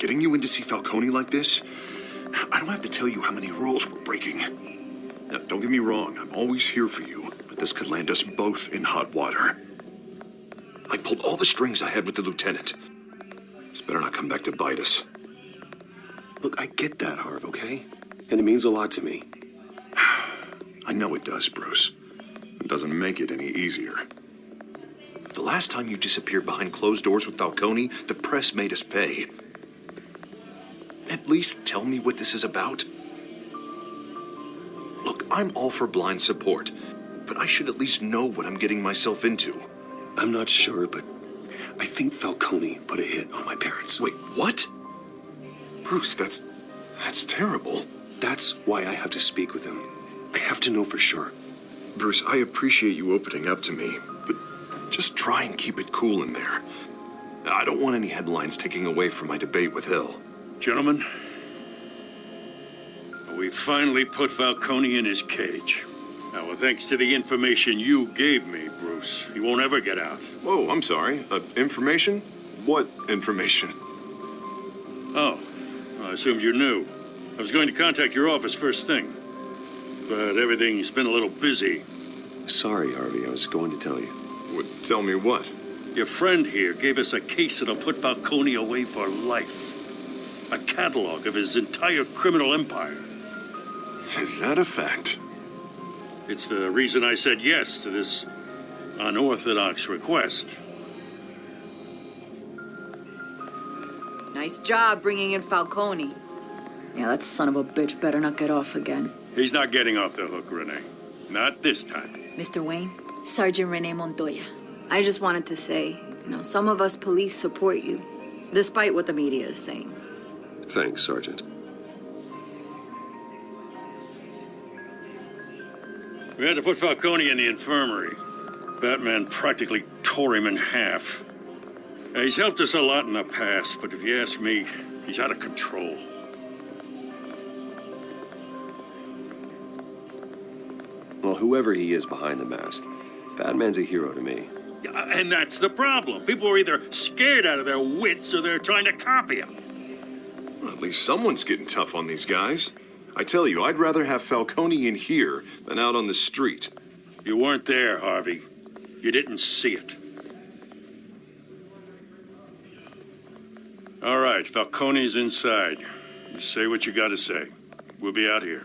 getting you in to see Falcone like this, I don't have to tell you how many rules we're breaking. Now, don't get me wrong, I'm always here for you, but this could land us both in hot water. I pulled all the strings I had with the lieutenant. This better not come back to bite us. Look, I get that, Harv, okay? And it means a lot to me. I know it does, Bruce. It doesn't make it any easier. The last time you disappeared behind closed doors with Falcone, the press made us pay. At least tell me what this is about. Look, I'm all for blind support, but I should at least know what I'm getting myself into. I'm not sure, but I think Falcone put a hit on my parents. Wait, what? Bruce, that's terrible. That's why I have to speak with him. I have to know for sure. Bruce, I appreciate you opening up to me, but just try and keep it cool in there. I don't want any headlines taking away from my debate with Hill. Gentlemen, we finally put Falcone in his cage. Now, well, thanks to the information you gave me, Bruce, he won't ever get out. Whoa, I'm sorry. Information? What information? Oh, I assumed you knew. I was going to contact your office first thing, but everything's been a little busy. Sorry, Harvey, I was going to tell you. Tell me what? Your friend here gave us a case that'll put Falcone away for life. A catalog of his entire criminal empire. Is that a fact? It's the reason I said yes to this unorthodox request. Nice job bringing in Falcone. Yeah, that son of a bitch better not get off again. He's not getting off the hook, Renee. Not this time. Mr. Wayne, Sergeant Renee Montoya. I just wanted to say, some of us police support you, despite what the media is saying. Thanks, Sergeant. We had to put Falcone in the infirmary. Batman practically tore him in half. He's helped us a lot in the past, but if you ask me, he's out of control. Well, whoever he is behind the mask, Batman's a hero to me. Yeah, and that's the problem. People are either scared out of their wits or they're trying to copy him. Well, at least someone's getting tough on these guys. I tell you, I'd rather have Falcone in here than out on the street. You weren't there, Harvey. You didn't see it. All right, Falcone's inside. You say what you gotta say. We'll be out here.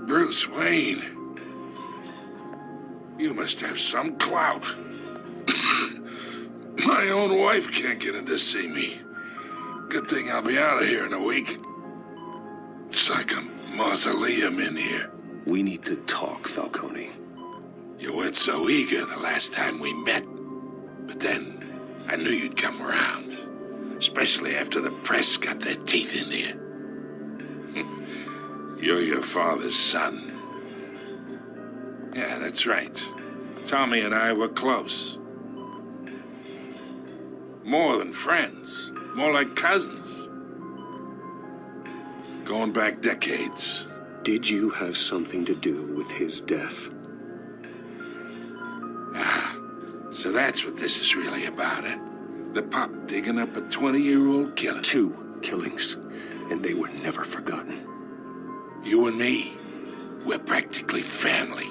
Bruce Wayne. You must have some clout. My own wife can't get in to see me. Good thing I'll be out of here in a week. It's like a mausoleum in here. We need to talk, Falcone. You weren't so eager the last time we met. But then, I knew you'd come around. Especially after the press got their teeth in you. You're your father's son. Yeah, that's right. Tommy and I were close. More than friends. More like cousins. Going back decades. Did you have something to do with his death? Ah, so that's what this is really about, eh? The pop digging up a 20-year-old killer. 2 killings, and they were never forgotten. You and me, we're practically family.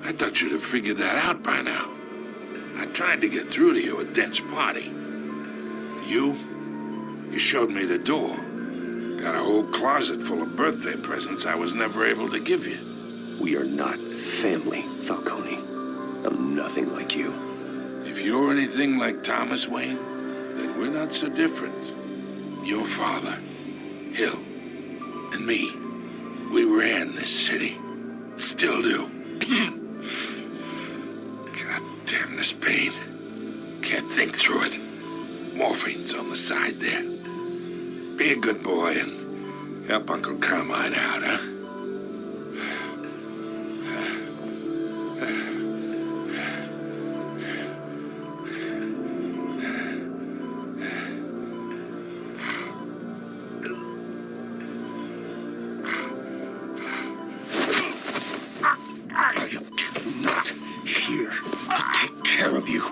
I thought you'd have figured that out by now. I tried to get through to you at Dent's party. You showed me the door. Got a whole closet full of birthday presents I was never able to give you. We are not family, Falcone. I'm nothing like you. If you're anything like Thomas Wayne, then we're not so different. Your father, Hill, and me, we ran this city. Still do. God damn this pain. Can't think through it. Morphine's on the side there. Be a good boy and help Uncle Carmine out, huh? Not here to take care of you.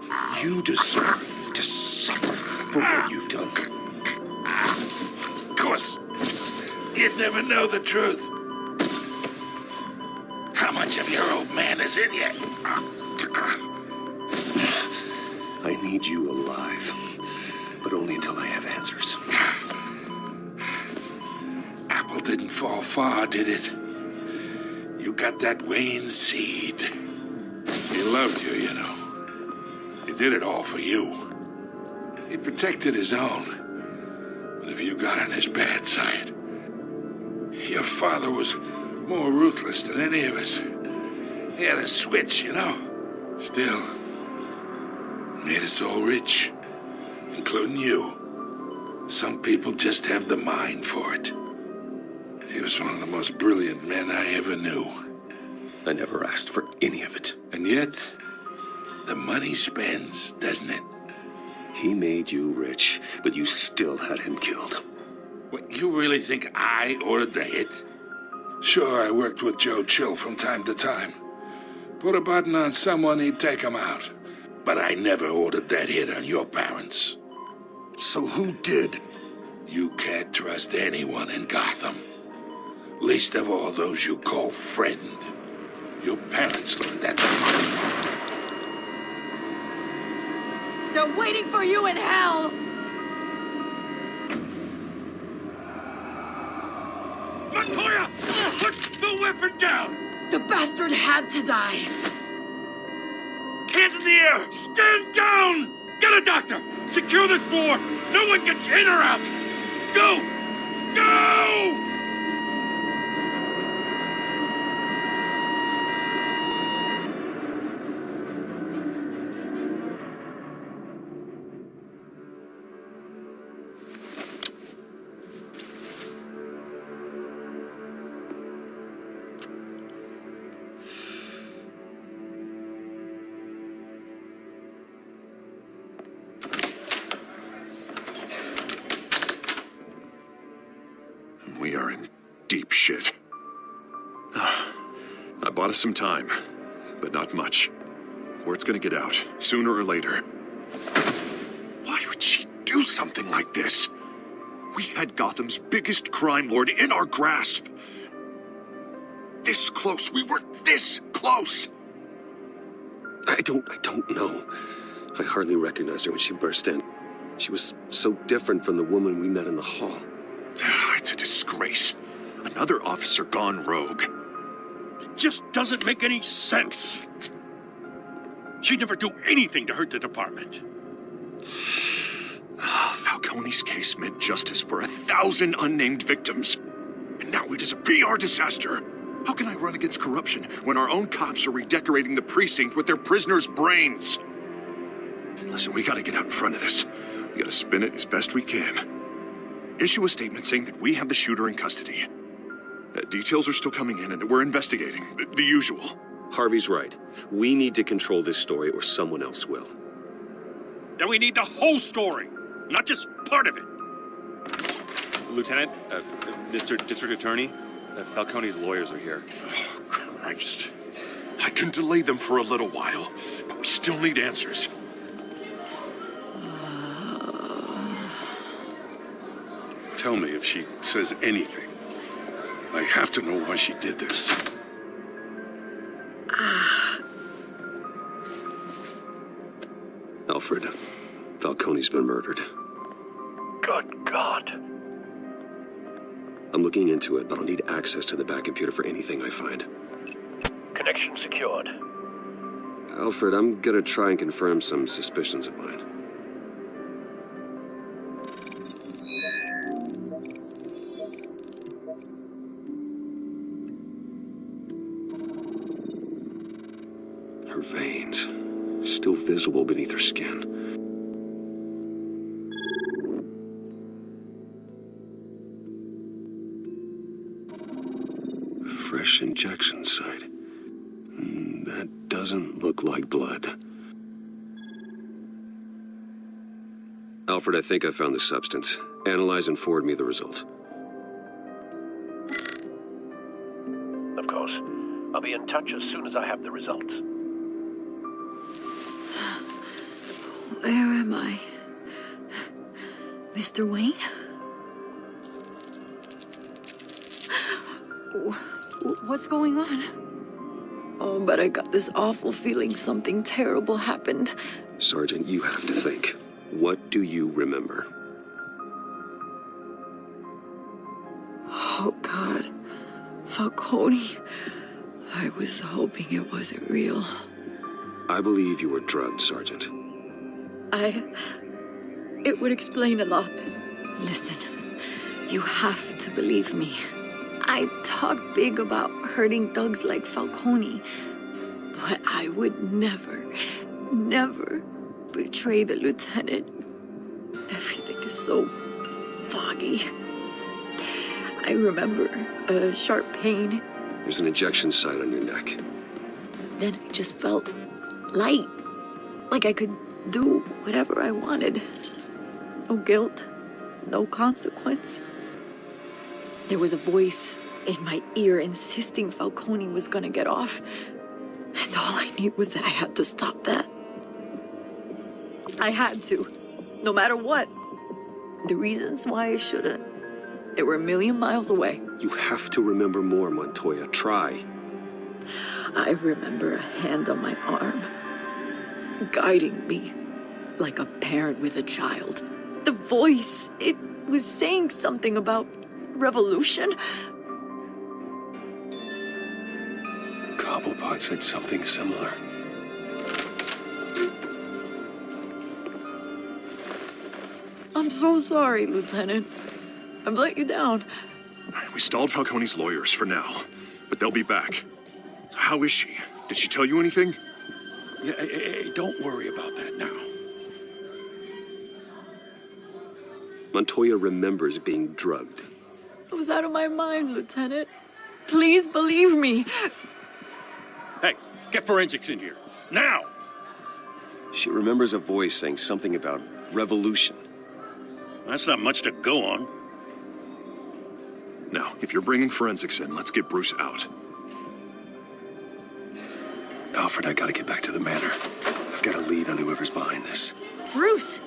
You deserve to suffer for what you've done. Of course, you'd never know the truth. How much of your old man is in you? I need you alive, but only until I have answers. Apple didn't fall far, did it? You got that Wayne seed. He loved you, you know. He did it all for you. He protected his own. But if you got on his bad side, your father was more ruthless than any of us. He had a switch, you know. Still, made us all rich, including you. Some people just have the mind for it. He was one of the most brilliant men I ever knew. I never asked for any of it. And yet, the money spends, doesn't it? He made you rich, but you still had him killed. What, you really think I ordered the hit? Sure, I worked with Joe Chill from time to time. Put a button on someone, he'd take him out. But I never ordered that hit on your parents. So who did? You can't trust anyone in Gotham. Least of all those you call friend. Your parents learned that from They're waiting for you in hell! Montoya! Put the weapon down! The bastard had to die. Hands in the air! Stand down! Get a doctor! Secure this floor! No one gets in or out! Go! Go! We are in deep shit. I bought us some time, but not much. Word's gonna get out, sooner or later. Why would she do something like this? We had Gotham's biggest crime lord in our grasp. This close, we were this close! I don't know. I hardly recognized her when she burst in. She was so different from the woman we met in the hall. It's a disgrace. Another officer gone rogue. It just doesn't make any sense. She'd never do anything to hurt the department. Falcone's case meant justice for 1,000 unnamed victims. And now it is a PR disaster. How can I run against corruption when our own cops are redecorating the precinct with their prisoners' brains? Listen, we gotta get out in front of this. We gotta spin it as best we can. Issue a statement saying that we have the shooter in custody. Details are still coming in and that we're investigating. The usual. Harvey's right. We need to control this story or someone else will. Then we need the whole story, not just part of it. Lieutenant, Mr. District Attorney, Falcone's lawyers are here. Oh, Christ. I can delay them for a little while, but we still need answers. Tell me if she says anything. I have to know why she did this. Alfred, Falcone's been murdered. Good God. I'm looking into it, but I'll need access to the back computer for anything I find. Connection secured. Alfred, I'm gonna try and confirm some suspicions of mine. Her veins, still visible beneath her skin. fresh injection site. That doesn't look like blood. Alfred, I think I found the substance. Analyze and forward me the result. Of course. I'll be in touch as soon as I have the results. Where am I? Mr. Wayne? What's going on? Oh, but I got this awful feeling something terrible happened. Sergeant, you have to think. What do you remember? Oh, God. Falcone. I was hoping it wasn't real. I believe you were drugged, Sergeant. It would explain a lot. Listen, you have to believe me. I talk big about hurting thugs like Falcone, but I would never betray the lieutenant. Everything is so foggy. I remember a sharp pain. There's an injection site on your neck. Then I just felt light, like I could do whatever I wanted. No guilt, no consequence. There was a voice in my ear insisting Falcone was gonna get off. And all I knew was that I had to stop that. I had to, no matter what. The reasons why I shouldn't, they were a million miles away. You have to remember more, Montoya. Try. I remember a hand on my arm, guiding me like a parent with a child. The voice, it was saying something about revolution. Cobblepot said something similar. I'm so sorry, Lieutenant. I've let you down. We stalled Falcone's lawyers for now, but they'll be back. So how is she? Did she tell you anything? Yeah, hey, don't worry about that now. Montoya remembers being drugged. I was out of my mind, Lieutenant. Please believe me. Hey, get forensics in here. Now! She remembers a voice saying something about revolution. That's not much to go on. Now, if you're bringing forensics in, let's get Bruce out. Alfred, I gotta get back to the manor. I've got a lead on whoever's behind this. Bruce!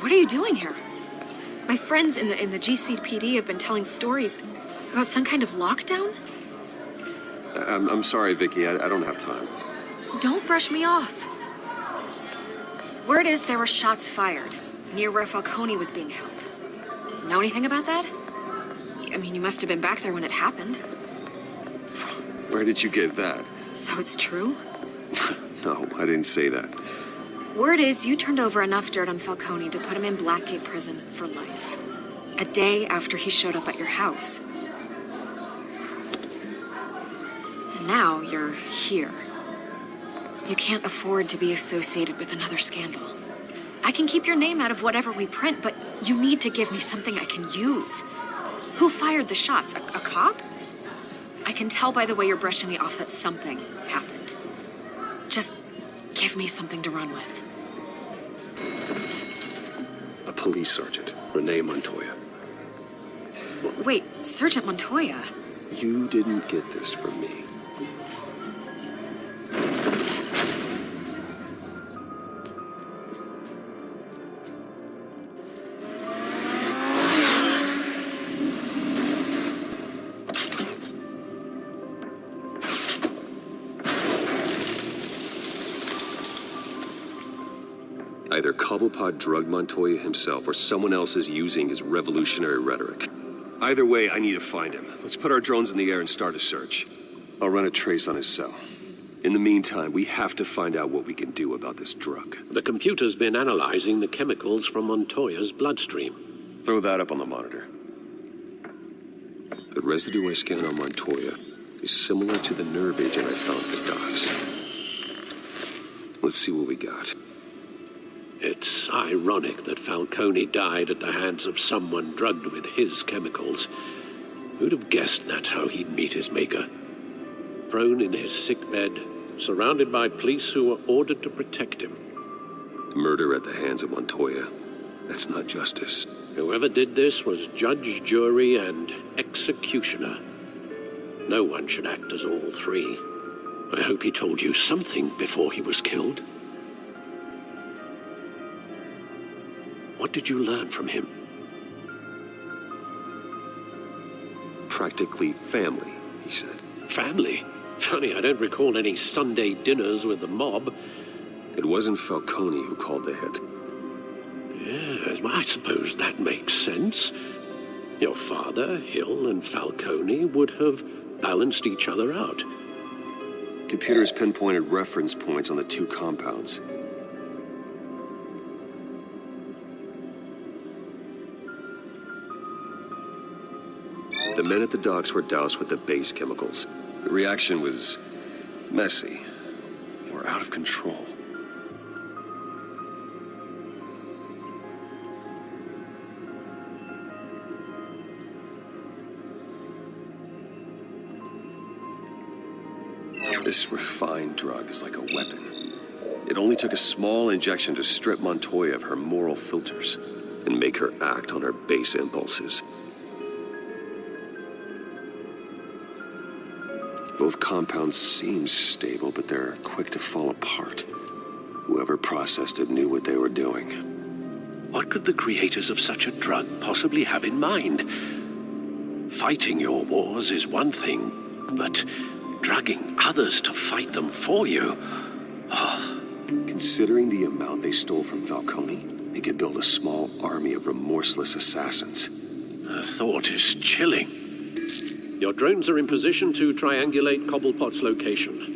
What are you doing here? My friends in the GCPD have been telling stories about some kind of lockdown? I'm sorry, Vicky. I don't have time. Don't brush me off. Word is there were shots fired near where Falcone was being held. Know anything about that? I mean, you must have been back there when it happened. Where did you get that? So it's true? No, I didn't say that. Word is you turned over enough dirt on Falcone to put him in Blackgate Prison for life. A day after he showed up at your house. And now you're here. You can't afford to be associated with another scandal. I can keep your name out of whatever we print, but you need to give me something I can use. Who fired the shots? A cop? I can tell by the way you're brushing me off that something happened. Just give me something to run with. A police sergeant, Renee Montoya. Wait, Sergeant Montoya? You didn't get this from me. Either Cobblepot drugged Montoya himself or someone else is using his revolutionary rhetoric. Either way, I need to find him. Let's put our drones in the air and start a search. I'll run a trace on his cell. In the meantime, we have to find out what we can do about this drug. The computer's been analyzing the chemicals from Montoya's bloodstream. Throw that up on the monitor. The residue I scanned on Montoya is similar to the nerve agent I found at the docks. Let's see what we got. It's ironic that Falcone died at the hands of someone drugged with his chemicals. Who'd have guessed that's how he'd meet his maker? Prone in his sickbed, surrounded by police who were ordered to protect him. Murder at the hands of Montoya. That's not justice. Whoever did this was judge, jury, and executioner. No one should act as all three. I hope he told you something before he was killed. What did you learn from him? Practically family, he said. Family? Funny, I don't recall any Sunday dinners with the mob. It wasn't Falcone who called the hit. Yes, well, I suppose that makes sense. Your father, Hill, and Falcone would have balanced each other out. Computers pinpointed reference points on the two compounds. The men at the docks were doused with the base chemicals. The reaction was messy. They were out of control. This refined drug is like a weapon. It only took a small injection to strip Montoya of her moral filters and make her act on her base impulses. Both compounds seem stable, but they're quick to fall apart. Whoever processed it knew what they were doing. What could the creators of such a drug possibly have in mind? Fighting your wars is one thing, but drugging others to fight them for you? Oh. Considering the amount they stole from Falcone, they could build a small army of remorseless assassins. The thought is chilling. Your drones are in position to triangulate Cobblepot's location.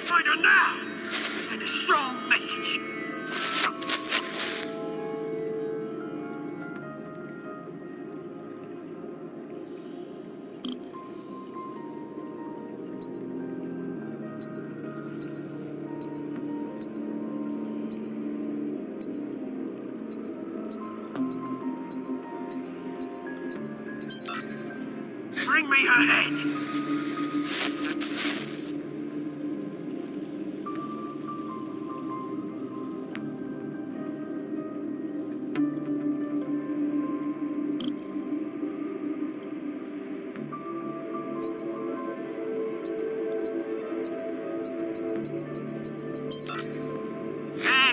Find her now! Send a strong message. Bring me her head!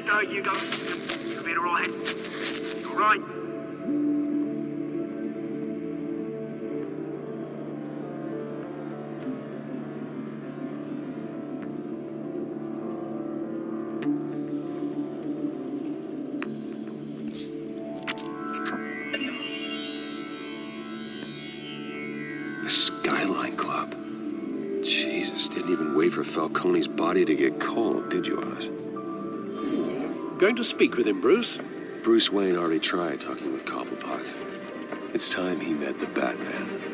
There you go. You'll be all right. All right. The Skyline Club. Jesus, didn't even wait for Falcone's body to get cold, did you, Oz? Going to speak with him, Bruce? Bruce Wayne already tried talking with Cobblepot. It's time he met the Batman.